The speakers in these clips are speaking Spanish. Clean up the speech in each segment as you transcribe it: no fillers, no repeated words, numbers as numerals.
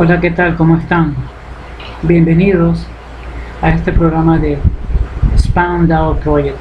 Hola, ¿qué tal? ¿Cómo están? Bienvenidos a este programa de Spandau Project,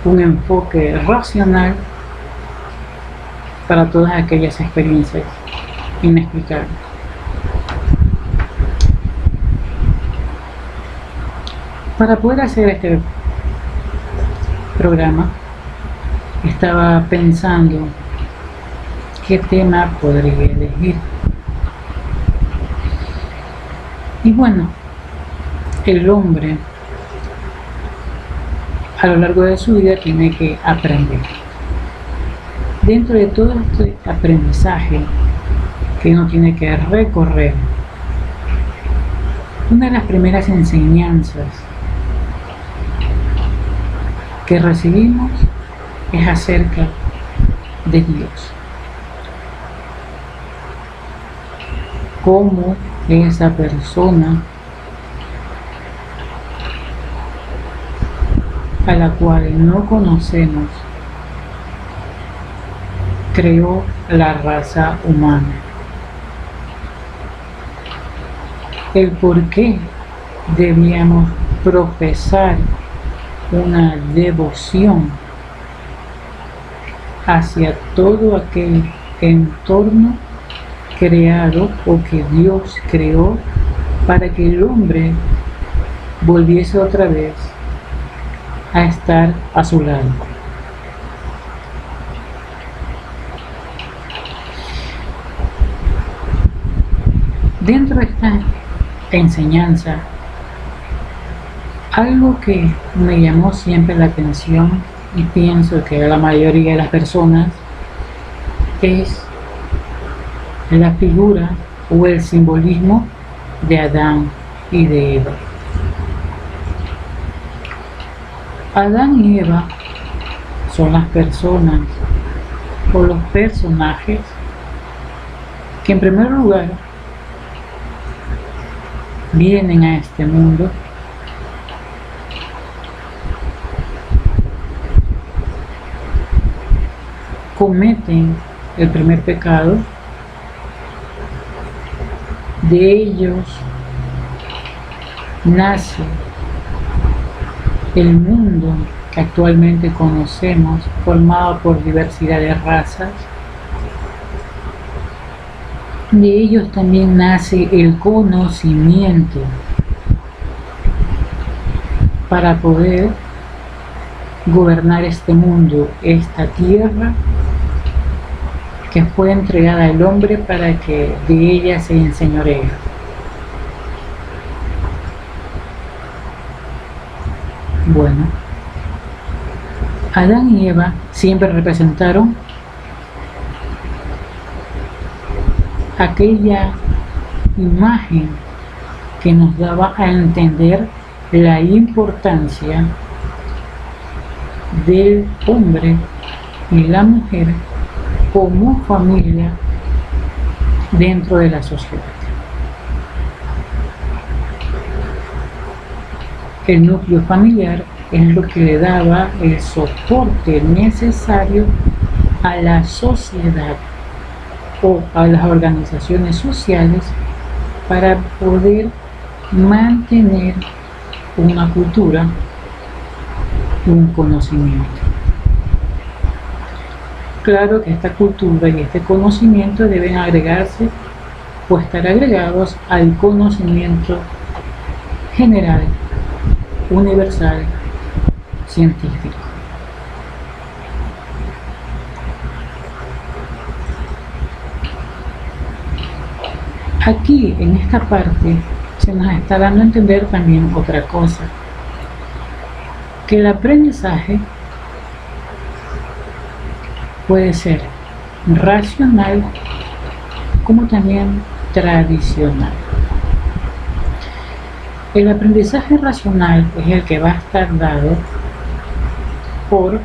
un enfoque racional para todas aquellas experiencias inexplicables. Para poder hacer este programa, estaba pensando qué tema podría elegir. Y bueno, el hombre a lo largo de su vida tiene que aprender. Dentro de todo este aprendizaje que uno tiene que recorrer, una de las primeras enseñanzas que recibimos es acerca de Dios. Cómo esa persona a la cual no conocemos creó la raza humana. El por qué debíamos profesar una devoción hacia todo aquel entorno creado o que Dios creó para que el hombre volviese otra vez a estar a su lado. Dentro de esta enseñanza, algo que me llamó siempre la atención y pienso que a la mayoría de las personas es la figura o el simbolismo de Adán y de Eva. Adán y Eva son las personas o los personajes que en primer lugar vienen a este mundo cometen el primer pecado. De ellos nace el mundo que actualmente conocemos, formado por diversidad de razas. De ellos también nace el conocimiento para poder gobernar este mundo, esta tierra que fue entregada al hombre para que de ella se enseñoree. Bueno, Adán y Eva siempre representaron aquella imagen que nos daba a entender la importancia del hombre y la mujer como familia dentro de la sociedad. El núcleo familiar es lo que le daba el soporte necesario a la sociedad o a las organizaciones sociales para poder mantener una cultura, un conocimiento. Claro que esta cultura y este conocimiento deben agregarse o estar agregados al conocimiento general, universal, científico. Aquí, en esta parte, se nos está dando a entender también otra cosa, que el aprendizaje puede ser racional como también tradicional. El aprendizaje racional es el que va a estar dado por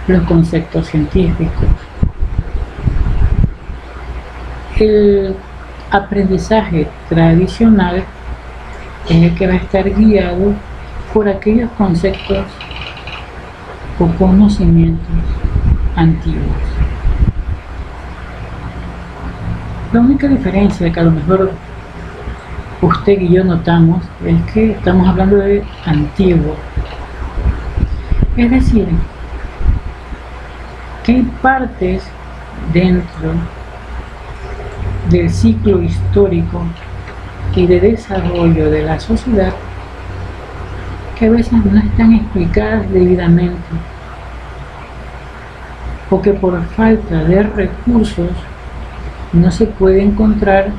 los conceptos científicos. El aprendizaje tradicional es el que va a estar guiado por aquellos conceptos o conocimientos antiguos. La única diferencia que a lo mejor usted y yo notamos es que estamos hablando de antiguo. Es decir, que hay partes dentro del ciclo histórico y de desarrollo de la sociedad que a veces no están explicadas debidamente o que por falta de recursos no se puede encontrar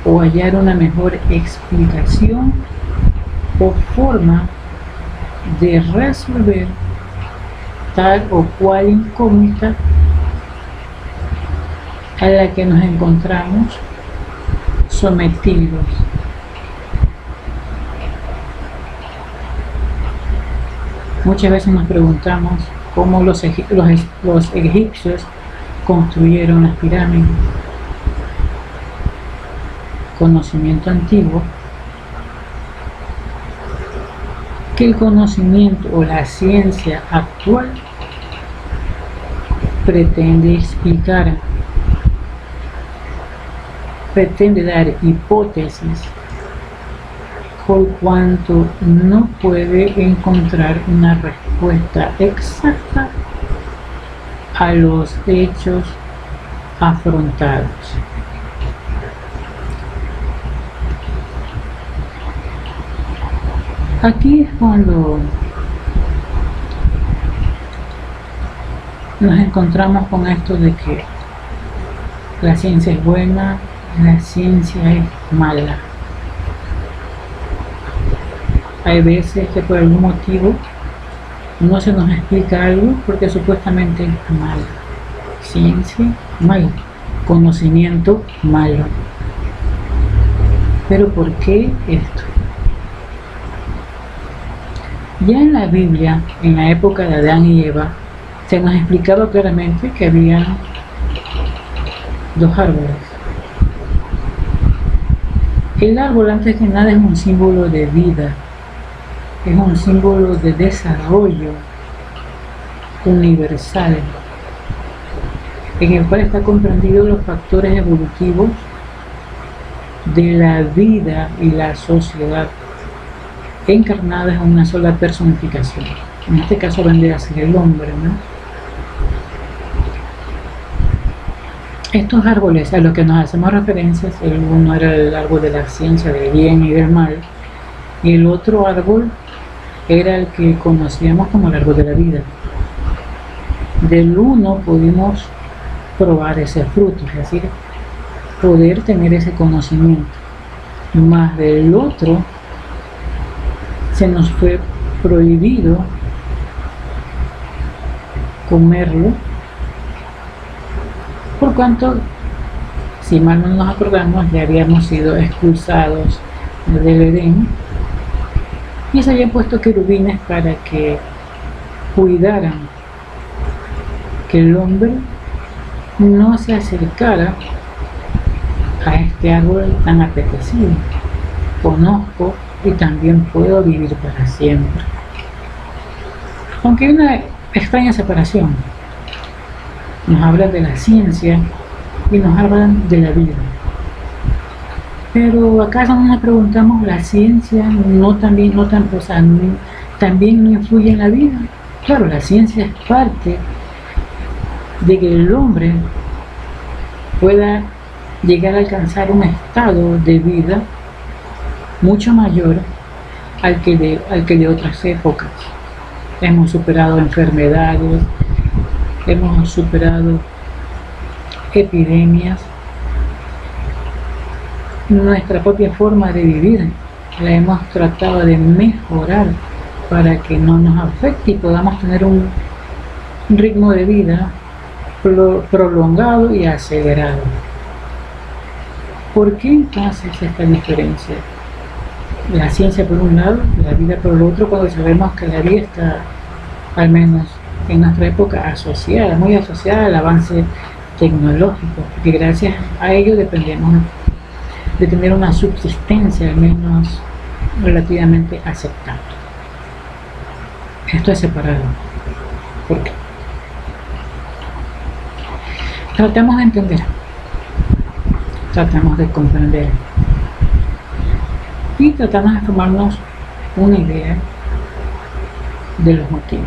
o hallar una mejor explicación o forma de resolver tal o cual incógnita a la que nos encontramos sometidos. Muchas veces nos preguntamos cómo los egipcios construyeron las pirámides. Conocimiento antiguo que el conocimiento o la ciencia actual pretende explicar, pretende dar hipótesis, por cuanto no puede encontrar una respuesta exacta a los hechos afrontados. Aquí es cuando nos encontramos con esto de que la ciencia es buena, la ciencia es mala. Hay veces que por algún motivo no se nos explica algo porque supuestamente es malo. Ciencia, malo. Conocimiento, malo. Pero ¿por qué esto? Ya en la Biblia, en la época de Adán y Eva, se nos explicaba claramente que había dos árboles. El árbol, antes que nada, es un símbolo de vida, es un símbolo de desarrollo universal, en el cual está comprendido los factores evolutivos de la vida y la sociedad, encarnadas en una sola personificación. En este caso vendría a ser el hombre, ¿no? Estos árboles a los que nos hacemos referencias, el uno era el árbol de la ciencia del bien y del mal, y el otro árbol era el que conocíamos como el árbol de la vida. Del uno pudimos probar ese fruto, es decir, poder tener ese conocimiento, más del otro se nos fue prohibido comerlo, por cuanto, si mal no nos acordamos, ya habíamos sido expulsados del Edén y se habían puesto querubines para que cuidaran que el hombre no se acercara a este árbol tan apetecido. Conozco y también puedo vivir para siempre. Aunque hay una extraña separación, nos hablan de la ciencia y nos hablan de la vida. Pero acaso nos preguntamos, ¿la ciencia también no influye en la vida? Claro, la ciencia es parte de que el hombre pueda llegar a alcanzar un estado de vida mucho mayor al que de otras épocas. Hemos superado enfermedades, hemos superado epidemias. Nuestra propia forma de vivir la hemos tratado de mejorar para que no nos afecte y podamos tener un ritmo de vida prolongado y acelerado. ¿Por qué entonces esta diferencia? La ciencia por un lado, la vida por el otro, cuando sabemos que la vida está, al menos en nuestra época, muy asociada al avance tecnológico, porque gracias a ello dependemos de tener una subsistencia al menos relativamente aceptable. Esto es separado. ¿Por qué? Tratemos de entender. tratamos de comprender y tratamos de formarnos una idea de los motivos.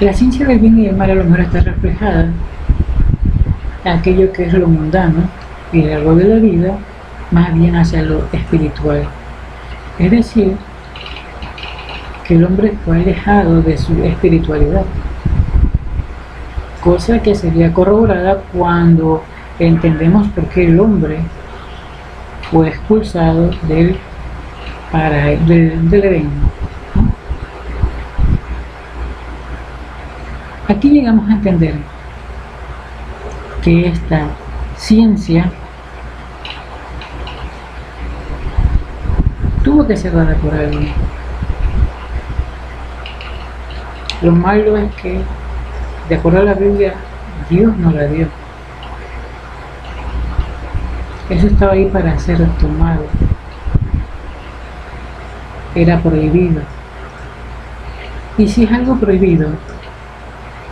La ciencia del bien y del mal a lo mejor está reflejada en aquello que es lo mundano y el árbol de la vida, más bien hacia lo espiritual. Es decir, que el hombre fue alejado de su espiritualidad, cosa que sería corroborada cuando entendemos por qué el hombre fue expulsado del Edén. Aquí llegamos a entender que esta ciencia tuvo que ser dada por alguien. Lo malo es que, de acuerdo a la Biblia, Dios no la dio. Eso estaba ahí para ser tomado. Era prohibido. Y si es algo prohibido,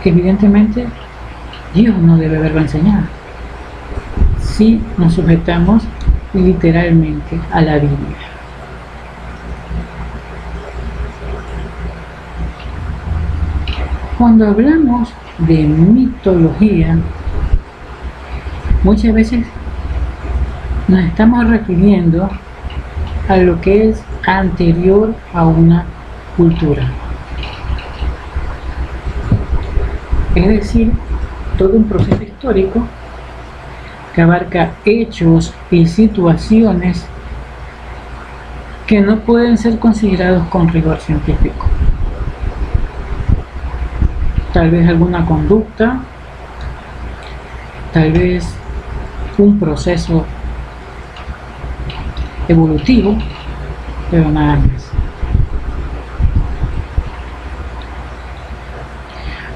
evidentemente Dios no debe haberlo enseñado. Si nos sujetamos literalmente a la Biblia. Cuando hablamos de mitología, muchas veces nos estamos refiriendo a lo que es anterior a una cultura. Es decir, todo un proceso histórico que abarca hechos y situaciones que no pueden ser considerados con rigor científico. Tal vez alguna conducta, tal vez un proceso evolutivo, pero nada más.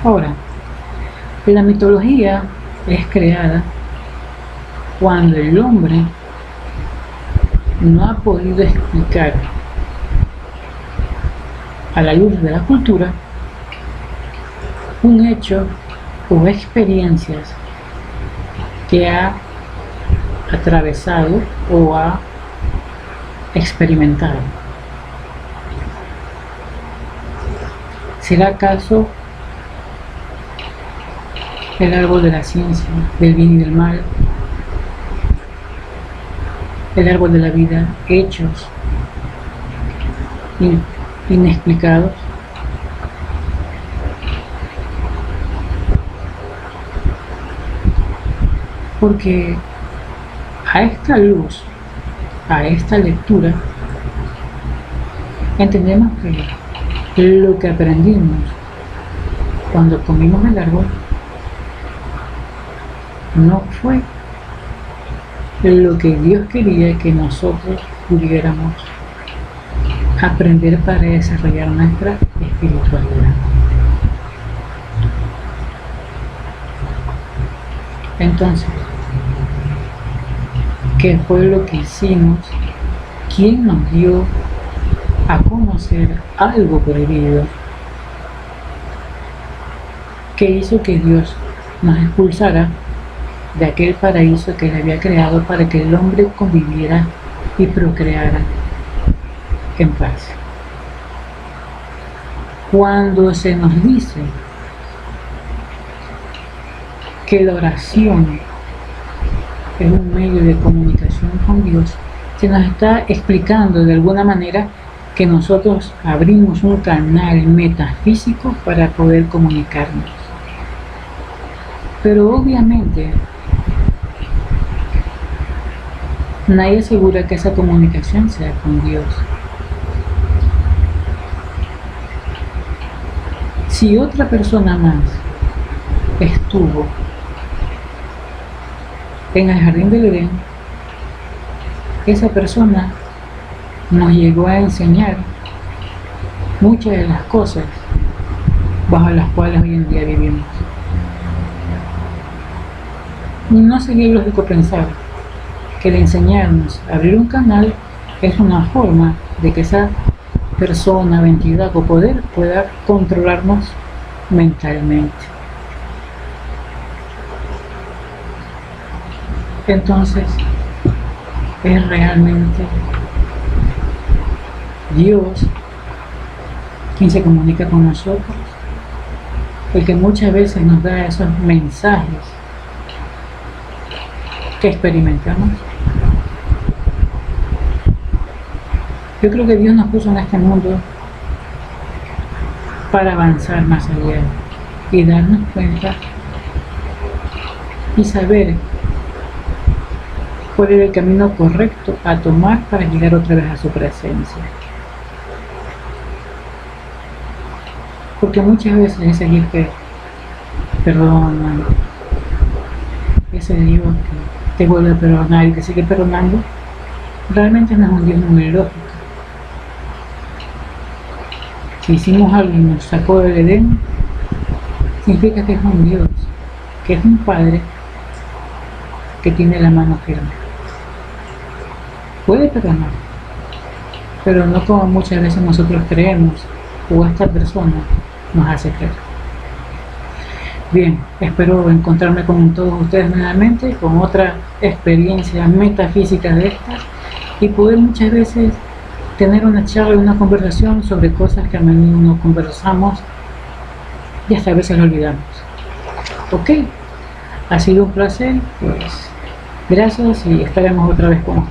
Ahora, la mitología es creada cuando el hombre no ha podido explicar a la luz de la cultura un hecho o experiencias que ha atravesado o ha experimentado. ¿Será acaso el árbol de la ciencia, del bien y del mal, el árbol de la vida, hechos inexplicados? Porque a esta luz, a esta lectura, entendemos que lo que aprendimos cuando comimos el árbol no fue lo que Dios quería que nosotros pudiéramos aprender para desarrollar nuestra espiritualidad. Entonces, ¿qué fue lo que hicimos? ¿Quién nos dio a conocer algo prohibido? ¿Qué hizo que Dios nos expulsara de aquel paraíso que Él había creado para que el hombre conviviera y procreara en paz? Cuando se nos dice que la oración es un medio de comunicación con Dios, se nos está explicando de alguna manera que nosotros abrimos un canal metafísico para poder comunicarnos. Pero obviamente nadie asegura que esa comunicación sea con Dios. Si otra persona más estuvo en el jardín del Edén, esa persona nos llegó a enseñar muchas de las cosas bajo las cuales hoy en día vivimos. No sería lógico pensar que el enseñarnos a abrir un canal es una forma de que esa persona, entidad o poder pueda controlarnos mentalmente. entonces es realmente Dios quien se comunica con nosotros, el que muchas veces nos da esos mensajes que experimentamos. Yo creo que Dios nos puso en este mundo para avanzar más allá y darnos cuenta y saber cuál era el camino correcto a tomar para llegar otra vez a su presencia. Porque muchas veces ese Dios que perdona, ese Dios que te vuelve a perdonar y te sigue perdonando, realmente no es un Dios muy lógico. Si hicimos algo y nos sacó del Edén, significa que es un Dios, que es un Padre que tiene la mano firme. Puede perdonar, pero no como muchas veces nosotros creemos o esta persona nos hace creer. Bien, espero encontrarme con todos ustedes nuevamente con otra experiencia metafísica de estas y poder muchas veces tener una charla y una conversación sobre cosas que a menudo no conversamos y hasta a veces lo olvidamos. Ok, ha sido un placer, pues gracias y estaremos otra vez con ustedes.